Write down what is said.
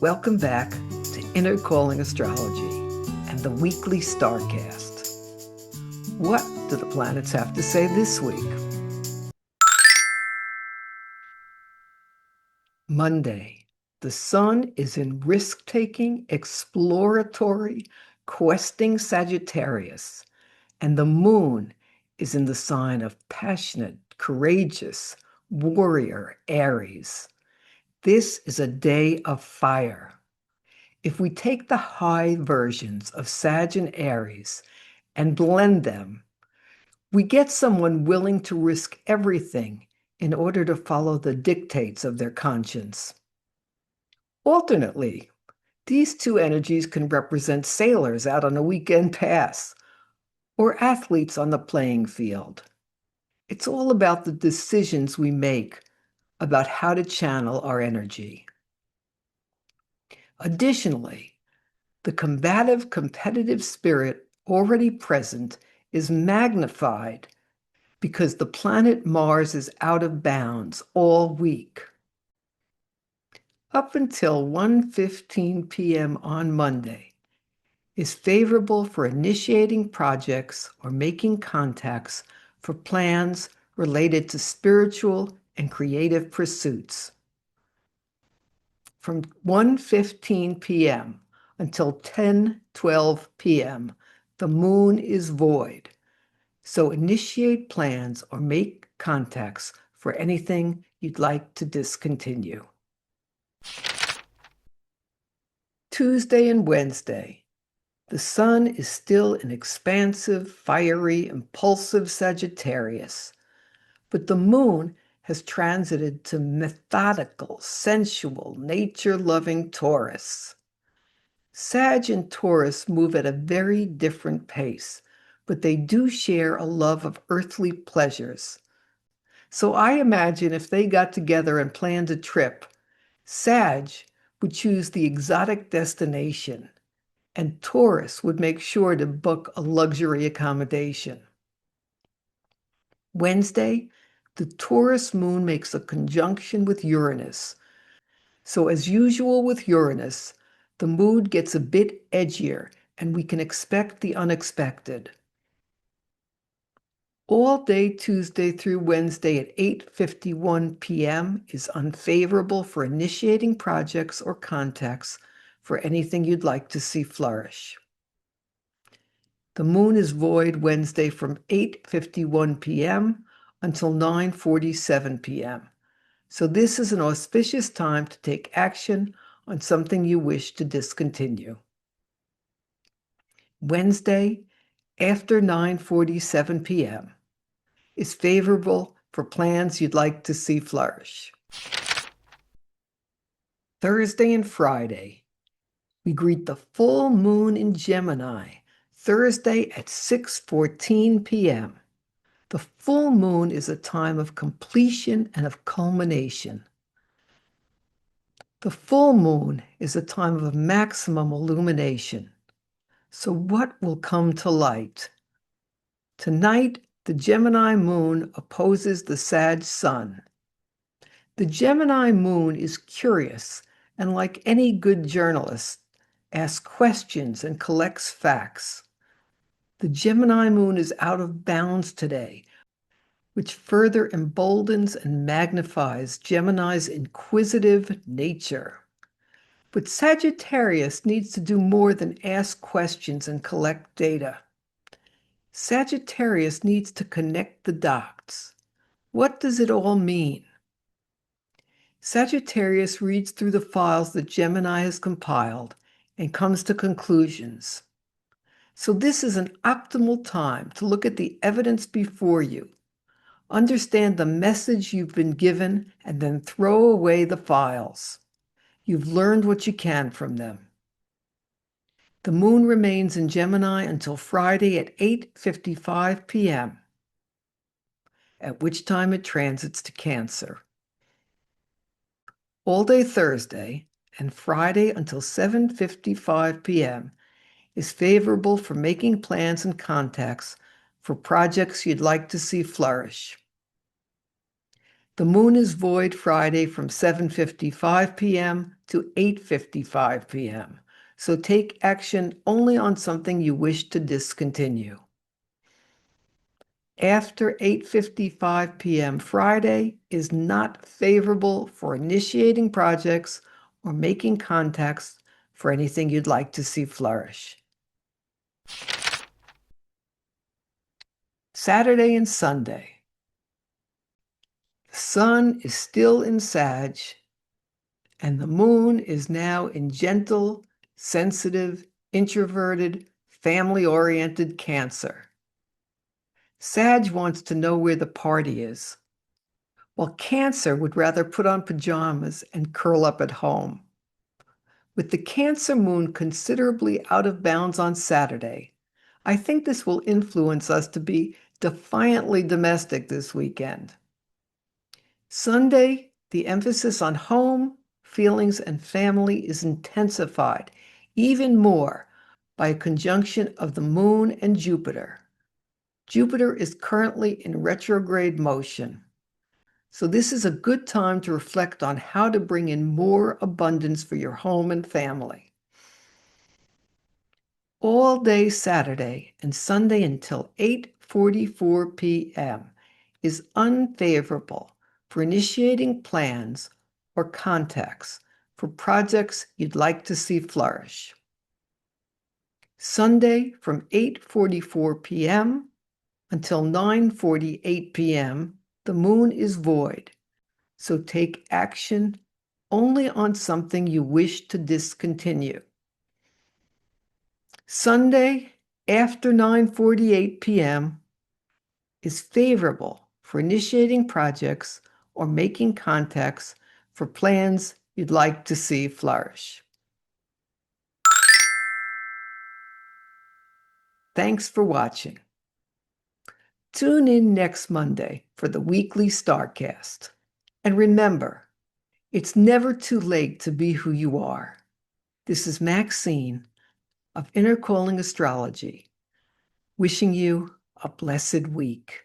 Welcome back to Inner Calling Astrology and the weekly Starcast. What do the planets have to say this week? Monday, the sun is in risk-taking, exploratory, questing Sagittarius, and the moon is in the sign of passionate, courageous, warrior Aries. This is a day of fire. If we take the high versions of Sag and Aries and blend them, we get someone willing to risk everything in order to follow the dictates of their conscience. Alternately, these two energies can represent sailors out on a weekend pass or athletes on the playing field. It's all about the decisions we make about how to channel our energy. Additionally, the combative, competitive spirit already present is magnified because the planet Mars is out of bounds all week. Up until 1:15 p.m. on Monday is favorable for initiating projects or making contacts for plans related to spiritual and creative pursuits. From 1:15 p.m. until 10:12 p.m., the moon is void. So initiate plans or make contacts for anything you'd like to discontinue. Tuesday and Wednesday, the sun is still an expansive, fiery, impulsive Sagittarius, but the moon has transited to methodical, sensual, nature-loving Taurus. Sag and Taurus move at a very different pace, but they do share a love of earthly pleasures. So I imagine if they got together and planned a trip, Sag would choose the exotic destination, and Taurus would make sure to book a luxury accommodation. Wednesday, the Taurus moon makes a conjunction with Uranus. So as usual with Uranus, the mood gets a bit edgier and we can expect the unexpected. All day Tuesday through Wednesday at 8:51 p.m. is unfavorable for initiating projects or contacts for anything you'd like to see flourish. The moon is void Wednesday from 8:51 p.m. until 9:47 p.m. So this is an auspicious time to take action on something you wish to discontinue. Wednesday, after 9:47 p.m., is favorable for plans you'd like to see flourish. Thursday and Friday, we greet the full moon in Gemini, Thursday at 6:14 p.m. The full moon is a time of completion and of culmination. The full moon is a time of maximum illumination. So what will come to light? Tonight, the Gemini moon opposes the Sag sun. The Gemini moon is curious and, like any good journalist, asks questions and collects facts. The Gemini moon is out of bounds today, which further emboldens and magnifies Gemini's inquisitive nature. But Sagittarius needs to do more than ask questions and collect data. Sagittarius needs to connect the dots. What does it all mean? Sagittarius reads through the files that Gemini has compiled and comes to conclusions. So this is an optimal time to look at the evidence before you, understand the message you've been given, and then throw away the files. You've learned what you can from them. The moon remains in Gemini until Friday at 8:55 p.m., at which time it transits to Cancer. All day Thursday and Friday until 7:55 p.m. is favorable for making plans and contacts for projects you'd like to see flourish. The moon is void Friday from 7:55 p.m. to 8:55 p.m., so take action only on something you wish to discontinue. After 8:55 p.m. Friday is not favorable for initiating projects or making contacts for anything you'd like to see flourish. Saturday and Sunday. The sun is still in Sag, and the moon is now in gentle, sensitive, introverted, family-oriented Cancer. Sag wants to know where the party is, while Cancer would rather put on pajamas and curl up at home. With the Cancer moon considerably out of bounds on Saturday, I think this will influence us to be defiantly domestic this weekend. Sunday, the emphasis on home, feelings, and family is intensified even more by a conjunction of the moon and Jupiter. Jupiter is currently in retrograde motion, so this is a good time to reflect on how to bring in more abundance for your home and family. All day Saturday and Sunday until 8:44 p.m. is unfavorable for initiating plans or contacts for projects you'd like to see flourish. Sunday from 8:44 p.m. until 9:48 p.m., the moon is void, so take action only on something you wish to discontinue. Sunday after 9:48 p.m. is favorable for initiating projects or making contacts for plans you'd like to see flourish. Thanks for watching. Tune in next Monday for the weekly Starcast. And remember, it's never too late to be who you are. This is Maxine of Inner Calling Astrology, wishing you a blessed week.